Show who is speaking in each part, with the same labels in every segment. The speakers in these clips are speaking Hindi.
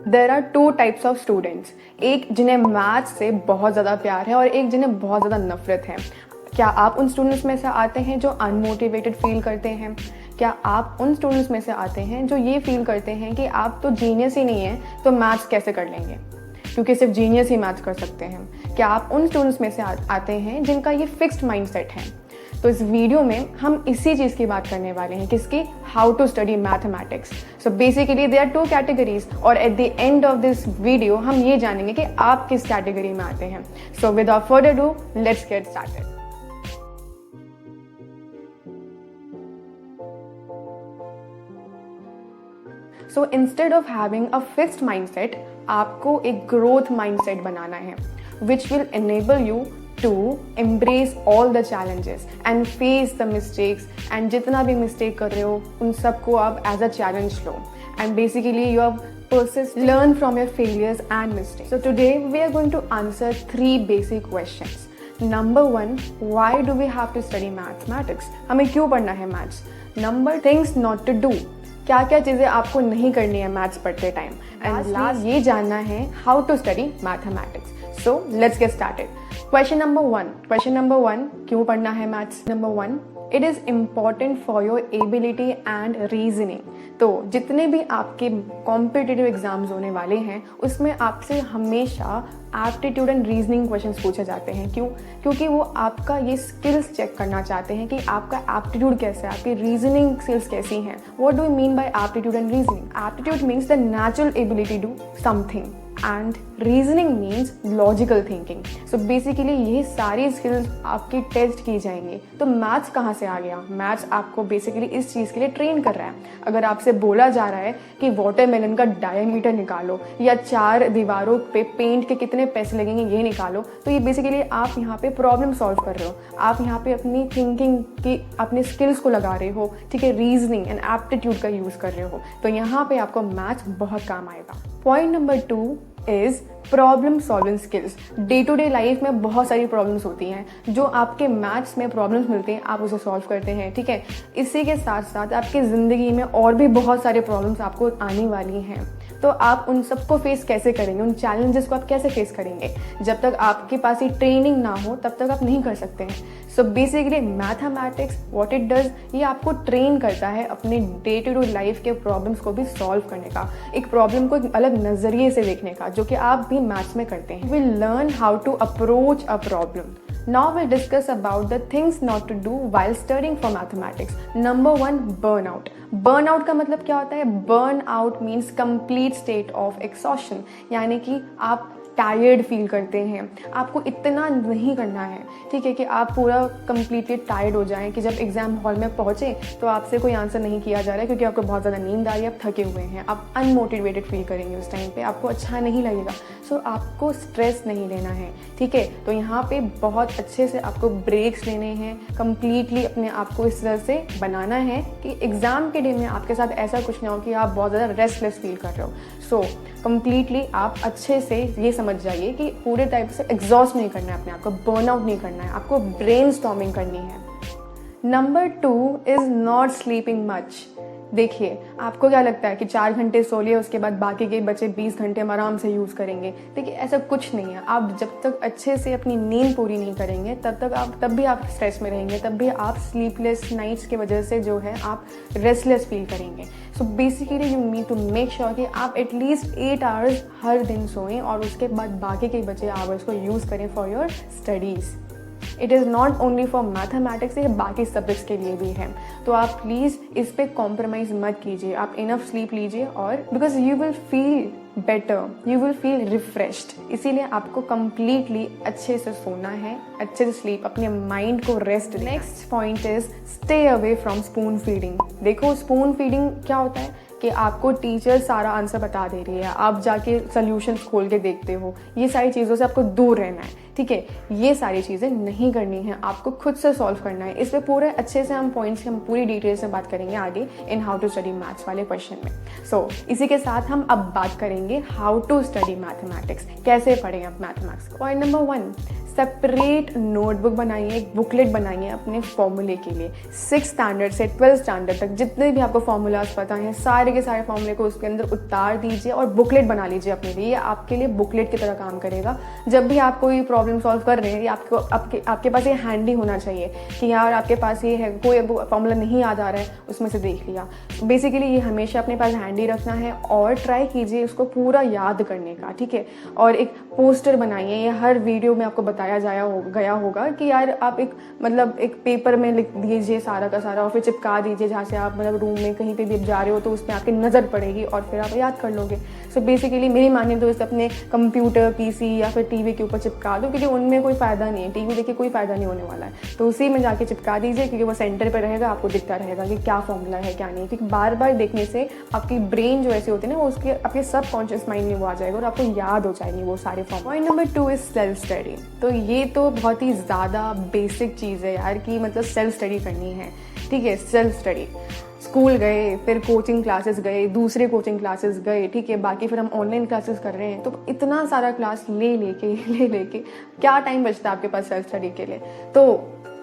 Speaker 1: There are two types of students, एक जिन्हें मैथ्स से बहुत ज़्यादा प्यार है और एक जिन्हें बहुत ज़्यादा नफरत है। क्या आप उन स्टूडेंट्स में से आते हैं जो अनमोटिवेटेड फील करते हैं? क्या आप उन स्टूडेंट्स में से आते हैं जो ये फील करते हैं कि आप तो जीनियस ही नहीं हैं तो मैथ्स कैसे कर लेंगे, क्योंकि सिर्फ जीनियस ही मैथ्स कर सकते हैं? क्या आप उन स्टूडेंट्स में से आते हैं जिनका ये फिक्स्ड माइंडसेट है? तो इस वीडियो में हम इसी चीज़ की बात करने वाले हैं, किसकी? How to study mathematics. So basically they are two categories, और at the end of this video हम ये जानेंगे कि आप किस कैटेगरी में आते हैं। So without further do, let's get started. So instead of having a fixed mindset, आपको एक ग्रोथ माइंडसेट बनाना है, which will enable you to embrace all the challenges and face the mistakes, and जितना भी mistake कर रहे हो उन सबको आप as a challenge low, and basically you have learn from your failures and mistakes. So today we are going to answer 3 basic questions. Number 1, why do we have to study mathematics? हमें क्यों पढ़ना है maths? Number, things not to do, क्या क्या चीज़ें आपको नहीं करनी है मैथ्स पढ़ते टाइम? एंड लास्ट ये जानना है how to study mathematics. So let's get started. Question number one, क्यों पढ़ना है maths? Number 1, it is important for your ability and reasoning. तो जितने भी आपके कॉम्पिटिटिव एग्जाम्स होने वाले हैं उसमें आपसे हमेशा एप्टीट्यूड एंड रीजनिंग क्वेश्चंस पूछे जाते हैं। क्यों? क्योंकि वो आपका ये स्किल्स चेक करना चाहते हैं कि आपका एप्टीट्यूड कैसा है, आपकी रीजनिंग स्किल्स कैसी हैं। What do you mean by aptitude and reasoning? Aptitude means the natural ability to something and reasoning means logical thinking. So basically ये सारी स्किल्स आपकी टेस्ट की जाएंगी। तो मैथ्स कहाँ से आ गया? मैथ्स आपको बेसिकली इस चीज़ के लिए ट्रेन कर रहा है। अगर आपसे बोला जा रहा है कि वाटरमेलन का डायमीटर निकालो या 4 दीवारों पे पेंट के कितने पैसे लगेंगे ये निकालो, तो ये बेसिकली आप यहाँ पे प्रॉब्लम सॉल्व कर रहे हो, आप यहाँ पे अपनी थिंकिंग की अपने स्किल्स को लगा रहे हो, ठीक है, रीजनिंग एंड एप्टीट्यूड का यूज़ कर रहे हो। तो यहाँ पे आपको मैथ्स बहुत काम आएगा। Point number 2 is problem solving skills. Day to day life में बहुत सारी प्रॉब्लम्स होती हैं, जो आपके मैथ्स में प्रॉब्लम्स मिलती हैं आप उसे सॉल्व करते हैं, ठीक है। इसी के साथ साथ आपकी ज़िंदगी में और भी बहुत सारे प्रॉब्लम्स आपको आने वाली हैं, तो आप उन सबको फेस कैसे करेंगे, उन चैलेंजेस को आप कैसे फेस करेंगे? जब तक आपके पास ये ट्रेनिंग ना हो तब तक आप नहीं कर सकते हैं। So basically mathematics what it does, ये आपको ट्रेन करता है अपने डे टू डे लाइफ के प्रॉब्लम्स को भी सॉल्व करने का, एक प्रॉब्लम को एक अलग नज़रिए से देखने का, जो कि आप भी मैथ्स में करते हैं। We learn how to approach a problem. Now we'll discuss about the things not to do while studying for mathematics. Number 1, burnout. Burnout का मतलब क्या होता है? Burnout means complete state of exhaustion, यानी कि आप टायर्ड फील करते हैं, आपको इतना नहीं करना है, ठीक है, कि आप पूरा कंप्लीटली टायर्ड हो जाएं कि जब एग्जाम हॉल में पहुंचे तो आपसे कोई आंसर नहीं किया जा रहा है क्योंकि आपको बहुत ज़्यादा नींद आ रही है, आप थके हुए हैं, आप अनमोटिवेटेड फील करेंगे उस टाइम पे, आपको अच्छा नहीं लगेगा। सो आपको स्ट्रेस नहीं लेना है, ठीक है। तो यहाँ पे बहुत अच्छे से आपको ब्रेक्स लेने हैं, कंप्लीटली अपने आप को इस तरह से बनाना है कि एग्ज़ाम के डे में आपके साथ ऐसा कुछ ना हो कि आप बहुत ज़्यादा रेस्टलेस फील कर रहे हो। सो कंप्लीटली आप अच्छे से ये समझ जाइए कि पूरे टाइप से एग्जॉस्ट नहीं करना है अपने आप को, बर्नआउट नहीं करना है, आपको ब्रेनस्टॉर्मिंग करनी है। Number 2 is not sleeping much. देखिए, आपको क्या लगता है कि 4 घंटे सो लिए उसके बाद बाकी के बचे 20 घंटे हम आराम से यूज़ करेंगे? देखिए, ऐसा कुछ नहीं है। आप जब तक अच्छे से अपनी नींद पूरी नहीं करेंगे तब भी आप स्ट्रेस में रहेंगे, तब भी आप स्लीपलेस नाइट्स की वजह से जो है आप रेस्टलेस फील करेंगे। So basically you need to make sure कि आप एटलीस्ट 8 आवर्स हर दिन सोएं और उसके बाद बाकी के बचे आवर्स को यूज़ करें for your studies. It is not only for mathematics, ये बाकी सब्जेक्ट्स के लिए भी है। तो आप प्लीज़ इस पे कॉम्प्रोमाइज़ मत कीजिए, आप इनफ स्लीप लीजिए, और because you will feel better, you will feel refreshed. इसीलिए आपको कंप्लीटली अच्छे से सोना है, अच्छे से स्लीप, अपने माइंड को rest. Next point is stay away from spoon feeding. देखो, स्पून फीडिंग क्या होता है कि आपको टीचर सारा आंसर बता दे रही है, आप जाके सोल्यूशंस खोल के देखते हो, ये सारी चीज़ों से आपको दूर रहना है, ठीक है, ये सारी चीज़ें नहीं करनी है, आपको खुद से सॉल्व करना है। इस पर पूरे अच्छे से हम पॉइंट्स हम पूरी डिटेल्स में बात करेंगे आगे इन हाउ टू स्टडी मैथ्स वाले क्वेश्चन में। सो इसी के साथ हम अब बात करेंगे हाउ टू स्टडी मैथमेटिक्स, कैसे पढ़ें आप mathematics. Point number 1, separate notebook बनाइए, एक बुकलेट बनाइए अपने फॉर्मूले के लिए। 6th स्टैंडर्ड से 12th स्टैंडर्ड तक जितने भी आपको फॉर्मूलाज पता हैं सारे के सारे फॉर्मूले को उसके अंदर उतार दीजिए और बुकलेट बना लीजिए अपने लिए। ये आपके लिए बुकलेट की तरह काम करेगा। जब भी आप कोई प्रॉब्लम सॉल्व कर रहे हैं, आपको आपके पास ये हैंडी होना चाहिए कि यार आपके पास ये है, कोई फॉर्मूला नहीं याद आ रहा है, उसमें से देख लिया। बेसिकली ये हमेशा अपने पास हैंडी रखना है और ट्राई कीजिए उसको पूरा याद करने का, ठीक है। और एक पोस्टर बनाइए, ये हर वीडियो में आपको बताया गया होगा कि यार आप एक पेपर में लिख दीजिए सारा का सारा और फिर चिपका दीजिए जहाँ से आप रूम में कहीं पे भी जा रहे हो तो उस पर आपकी नज़र पड़ेगी और फिर आप याद कर लोगे। सो बेसिकली मेरी माने तो इसे अपने कंप्यूटर, पीसी या फिर टीवी के ऊपर चिपका दो, क्योंकि उनमें कोई फ़ायदा नहीं है, टीवी देखिए कोई फ़ायदा नहीं होने वाला है, तो उसी में जाके चिपका दीजिए क्योंकि वो सेंटर पर रहेगा, आपको दिखता रहेगा कि क्या फॉर्मूला है क्या नहीं। क्योंकि बार बार देखने से आपकी ब्रेन जो ऐसी होती है ना, वो उसके आपके सबकॉन्शियस माइंड में वो आ जाएगा और आपको याद हो जाएंगे वो सारे form. Point number 2 is self study. तो ये तो बहुत ही ज़्यादा बेसिक चीज़ है यार कि सेल्फ स्टडी करनी है, ठीक है। सेल्फ स्टडी, स्कूल गए, फिर कोचिंग क्लासेस गए, दूसरे कोचिंग क्लासेस गए, ठीक है, बाकी फिर हम ऑनलाइन क्लासेस कर रहे हैं, तो इतना सारा क्लास ले लेके क्या टाइम बचता है आपके पास सेल्फ स्टडी के लिए। तो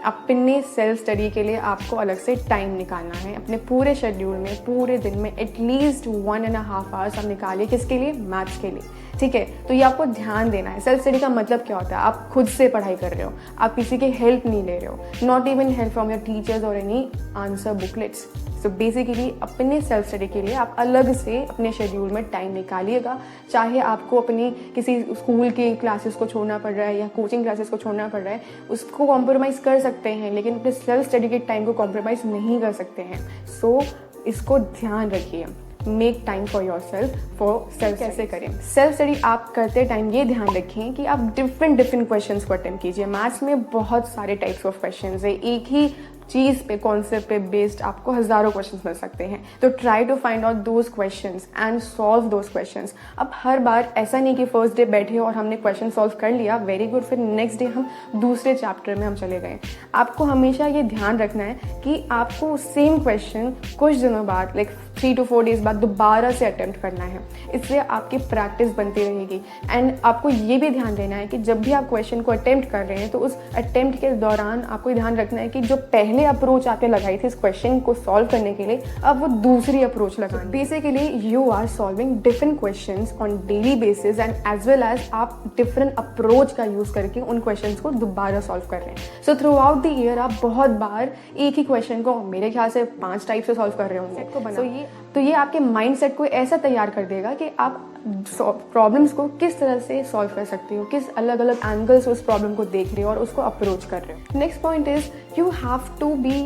Speaker 1: अपने सेल्फ स्टडी के लिए आपको अलग से टाइम निकालना है अपने पूरे शेड्यूल में, पूरे दिन में एटलीस्ट 1.5 आवर्स आप निकालिए। किसके लिए? मैथ्स के लिए, ठीक है। तो ये आपको ध्यान देना है। सेल्फ स्टडी का मतलब क्या होता है? आप खुद से पढ़ाई कर रहे हो, आप किसी की हेल्प नहीं ले रहे हो, not even help from your teachers और any answer booklets. So basically अपने सेल्फ स्टडी के लिए आप अलग से अपने शेड्यूल में टाइम निकालिएगा। चाहे आपको अपनी किसी स्कूल की क्लासेस को छोड़ना पड़ रहा है या कोचिंग क्लासेस को छोड़ना पड़ रहा है, उसको कॉम्प्रोमाइज़ कर सकते हैं, लेकिन अपने सेल्फ स्टडी के टाइम को कॉम्प्रोमाइज़ नहीं कर सकते हैं। सो इसको ध्यान रखिए। Make time for your self. कैसे करें सेल्फ स्टडी? आप करते टाइम ये ध्यान रखें कि आप डिफरेंट क्वेश्चंस को अटेम्प्ट कीजिए। मैथ्स में बहुत सारे टाइप्स ऑफ क्वेश्चंस है, एक ही चीज़ पे, कॉन्सेप्ट पे बेस्ड आपको हज़ारों क्वेश्चंस मिल सकते हैं। तो try to find out those questions and solve those questions. अब हर बार ऐसा नहीं कि फर्स्ट डे बैठे और हमने क्वेश्चन सॉल्व कर लिया, वेरी गुड, फिर नेक्स्ट डे हम दूसरे चैप्टर में हम चले गए। आपको हमेशा ये ध्यान रखना है कि आपको सेम क्वेश्चन कुछ दिनों बाद, लाइक 3 to 4 डेज बाद दोबारा से अटेम्प्ट करना है। इससे आपकी प्रैक्टिस बनती रहेगी। एंड आपको ये भी ध्यान देना है कि जब भी आप क्वेश्चन को अटेम्प्ट कर रहे हैं तो उस अटेम्प्ट के दौरान आपको ध्यान रखना है कि जो पहले अप्रोच आपने लगाई थी इस क्वेश्चन को सॉल्व करने के लिए, अब वो दूसरी अप्रोच लगाएं। Basically you are solving different questions on daily basis and as well as आप डिफरेंट अप्रोच का यूज करके उन क्वेश्चंस को दोबारा सॉल्व कर रहे हैं। So throughout the year आप बहुत बार एक ही क्वेश्चन को मेरे ख्याल से 5 टाइप से सॉल्व कर रहे होंगे। तो ये आपके माइंडसेट को ऐसा तैयार कर देगा कि आप प्रॉब्लम्स को किस तरह से सॉल्व कर सकते हो, किस अलग अलग एंगल से उस प्रॉब्लम को देख रहे हो और उसको अप्रोच कर रहे हो। Next point is you have to be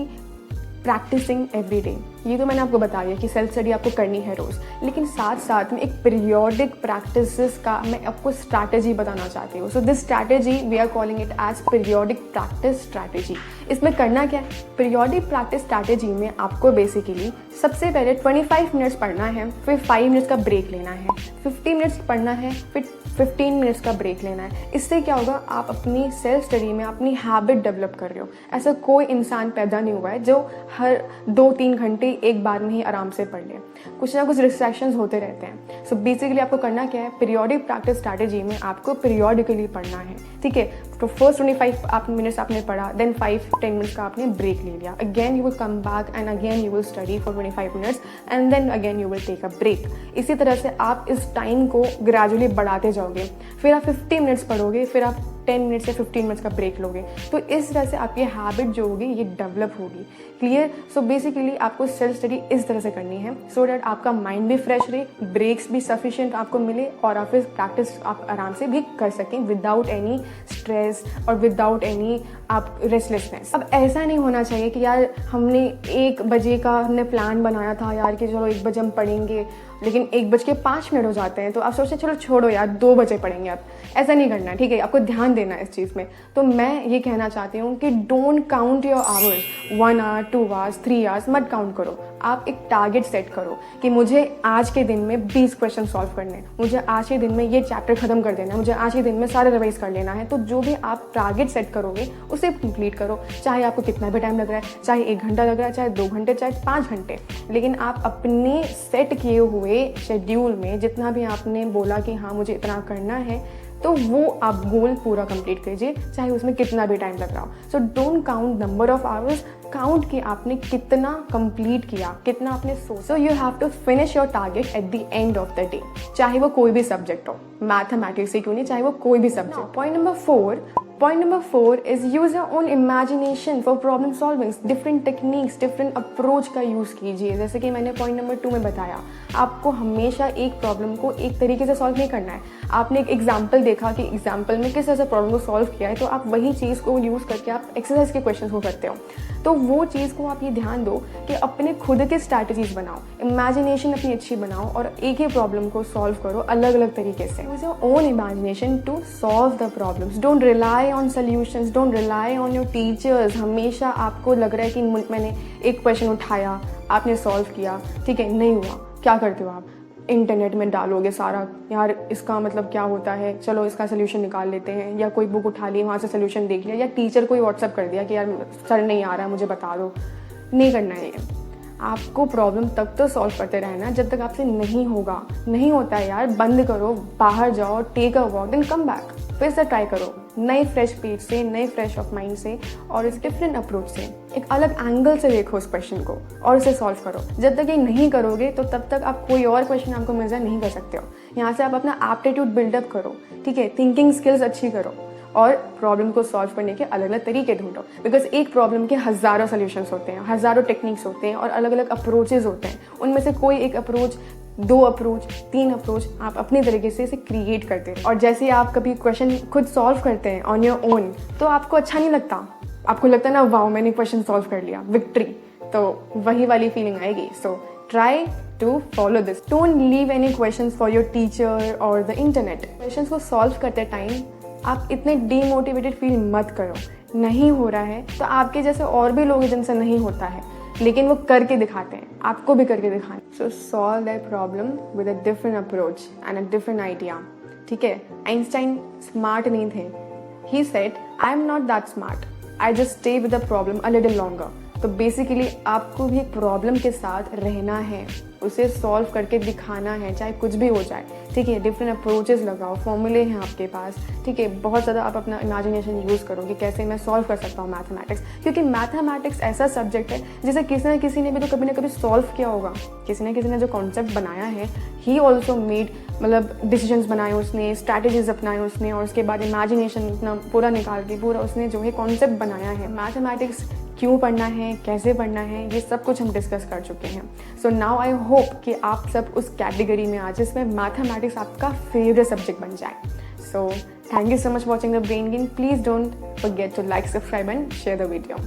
Speaker 1: practicing every day. ये तो मैंने आपको बता दिया कि सेल्फ स्टडी आपको करनी है रोज़, लेकिन साथ साथ में एक पीरियोडिक प्रैक्टिसेस का मैं आपको स्ट्रैटेजी बताना चाहती हूँ। So this strategy we are calling it as periodic practice strategy. इसमें करना क्या है? पीरियोडिक प्रैक्टिस स्ट्रैटेजी में आपको बेसिकली सबसे पहले 25 मिनट्स पढ़ना है, फिर 5 मिनट्स का ब्रेक लेना है, 50 मिनट्स पढ़ना है, फिर 15 मिनट्स का ब्रेक लेना है। इससे क्या होगा? आप अपनी सेल्फ स्टडी में अपनी हैबिट डेवलप कर रहे हो। ऐसा कोई इंसान पैदा नहीं हुआ है जो हर 2-3 घंटे एक बार में ही आराम से पढ़ ले। कुछ ना कुछ डिस्ट्रैक्शंस होते रहते हैं। सो बेसिकली आपको करना क्या है? पीरियोडिक प्रैक्टिस स्ट्रैटेजी में आपको पीरियोडिकली पढ़ना है, ठीक है। तो फर्स्ट 25 मिनट्स आपने पढ़ा, देन 5-10 मिनट्स का आपने ब्रेक ले लिया, again you will come back and again you will study for 25 minutes and then again you will take a break. इसी तरह से आप इस टाइम को ग्रेजुअली बढ़ाते जाओगे। फिर आप 50 मिनट्स पढ़ोगे, फिर आप 10 मिनट से 15 मिनट्स का ब्रेक लोगे। तो इस तरह से आपकी हैबिट जो होगी ये डेवलप होगी। क्लियर? सो बेसिकली आपको सेल्फ स्टडी इस तरह से करनी है सो डैट आपका माइंड भी फ्रेश रहे, ब्रेक्स भी सफिशिएंट आपको मिले और आप फिर प्रैक्टिस आप आराम से भी कर सकें विदाउट एनी स्ट्रेस और विदाउट एनी आप रेस्टलेसनेस। अब ऐसा नहीं होना चाहिए कि यार हमने 1 बजे का हमने प्लान बनाया था यार कि चलो 1 बजे हम पढ़ेंगे, लेकिन 1:05 हो जाते हैं तो आप सोचते हैं चलो छोड़ो यार 2 बजे पढ़ेंगे आप। ऐसा नहीं करना, ठीक है, आपको ध्यान देना है इस चीज़ में। तो मैं ये कहना चाहती हूँ कि don't count your hours, 1 hour 2 hours 3 hours मत काउंट करो। आप एक टारगेट सेट करो कि मुझे आज के दिन में 20 क्वेश्चन सॉल्व करने हैं, मुझे आज के दिन में ये चैप्टर खत्म कर देना है, मुझे आज के दिन में सारे रिवाइज कर लेना है। तो जो भी आप टारगेट सेट करोगे उसे कंप्लीट करो, चाहे आपको कितना भी टाइम लग रहा है, चाहे 1 घंटा लग रहा है, चाहे 2 घंटे, चाहे 5 घंटे, लेकिन आप अपने सेट किए हुए शेड्यूल में जितना भी आपने बोला कि हाँ मुझे इतना करना है, तो वो आप गोल पूरा कंप्लीट कीजिए, चाहे उसमें कितना भी टाइम लग रहा हो। So don't count number of hours, count कि आपने कितना कंप्लीट किया, कितना आपने सोचा। So you have to finish your target at the end of the day, चाहे वो कोई भी सब्जेक्ट हो, मैथमेटिक्स ही क्यों नहीं, चाहे वो कोई भी subject. Point number 4 is use your own imagination for problem solving. Different techniques, different approach का यूज़ कीजिए। जैसे कि मैंने point number 2 में बताया, आपको हमेशा एक प्रॉब्लम को एक तरीके से सॉल्व नहीं करना है। आपने एक एग्जाम्पल देखा कि एग्जाम्पल में किस तरह से प्रॉब्लम को सॉल्व किया है, तो आप वही चीज़ को यूज़ करके आप एक्सरसाइज के क्वेश्चन को करते हो। तो वो चीज़ को आप ये ध्यान दो कि अपने खुद के स्ट्रैटेजीज बनाओ, इमेजिनेशन अपनी अच्छी बनाओ और एक ही प्रॉब्लम को सॉल्व करो अलग अलग तरीके से। Use your own imagination to solve the problems. Don't rely on solutions, don't rely on your teachers. हमेशा आपको लग रहा है कि मैंने एक क्वेश्चन उठाया, आपने सॉल्व किया, ठीक है, नहीं हुआ, क्या करते हो आप? इंटरनेट में डालोगे सारा, यार इसका मतलब क्या होता है, चलो इसका सोल्यूशन निकाल लेते हैं, या कोई बुक उठा ली वहाँ से सोल्यूशन देख लिया, या टीचर को ही व्हाट्सअप कर दिया कि यार सर नहीं आ रहा है मुझे बता दो। नहीं करना है ये। आपको प्रॉब्लम तब तो सॉल्व करते रहना जब तक आपसे नहीं होगा। नहीं होता है यार, बंद करो, बाहर जाओ, take a walk, then come back, फिर से ट्राई करो नए फ्रेश पेज से, नए फ्रेश ऑफ माइंड से और इस डिफरेंट अप्रोच से, एक अलग एंगल से देखो उस क्वेश्चन को और इसे सॉल्व करो। जब तक ये नहीं करोगे तो तब तक आप कोई और क्वेश्चन आपको मिल जाए नहीं कर सकते हो। यहाँ से आप अपना एप्टीट्यूड बिल्डअप करो, ठीक है, थिंकिंग स्किल्स अच्छी करो और प्रॉब्लम को सॉल्व करने के अलग अलग तरीके ढूंढो। बिकॉज एक प्रॉब्लम के हज़ारों सोल्यूशंस होते हैं, हज़ारों टेक्निक्स होते हैं और अलग अलग अप्रोचेज होते हैं। उनमें से कोई एक अप्रोच, 2 अप्रोच, 3 अप्रोच आप अपने तरीके से इसे क्रिएट करते हैं। और जैसे आप कभी क्वेश्चन खुद सॉल्व करते हैं ऑन योर ओन, तो आपको अच्छा नहीं लगता, आपको लगता है ना वाओ मैंने क्वेश्चन सॉल्व कर लिया, विक्ट्री, तो वही वाली फीलिंग आएगी। So try to follow this. Don't leave any questions for your teacher और द इंटरनेट। क्वेश्चंस को सॉल्व करते टाइम आप इतने डीमोटिवेटेड फील मत करो। नहीं हो रहा है तो आपके जैसे और भी लोग हैं जिनसे नहीं होता है, लेकिन वो करके दिखाते हैं, आपको भी करके दिखाना। सो solve that problem with a different approach and a different idea, ठीक है। आइंस्टाइन स्मार्ट नहीं थे, he said I am not that smart, I just stay with the problem a little longer. तो बेसिकली आपको भी एक प्रॉब्लम के साथ रहना है, उसे सॉल्व करके दिखाना है, चाहे कुछ भी हो जाए, ठीक है। डिफरेंट अप्रोचेस लगाओ, फॉर्मूले हैं आपके पास, ठीक है। बहुत ज़्यादा आप अपना इमेजिनेशन यूज़ करो कि कैसे मैं सॉल्व कर सकता हूँ मैथमेटिक्स, क्योंकि मैथमेटिक्स ऐसा सब्जेक्ट है जिसे किसी न किसी ने भी तो कभी ना कभी सॉल्व किया होगा। किसी न किसी ने जो कॉन्सेप्ट बनाया है, ही ऑल्सो मेड, मतलब डिसीजंस बनाए उसने, स्ट्रैटेजीज अपनाए उसने, और उसके बाद इमेजिनेशन अपना पूरा निकाल के पूरा उसने जो है कॉन्सेप्ट बनाया है। मैथमेटिक्स क्यों पढ़ना है, कैसे पढ़ना है, ये सब कुछ हम डिस्कस कर चुके हैं। सो नाउ आई होप कि आप सब उस कैटेगरी में आ जिसमें मैथमेटिक्स आपका फेवरेट सब्जेक्ट बन जाए। So thank you so much for watching the Brain Gain. Please don't forget to like, subscribe and share the video.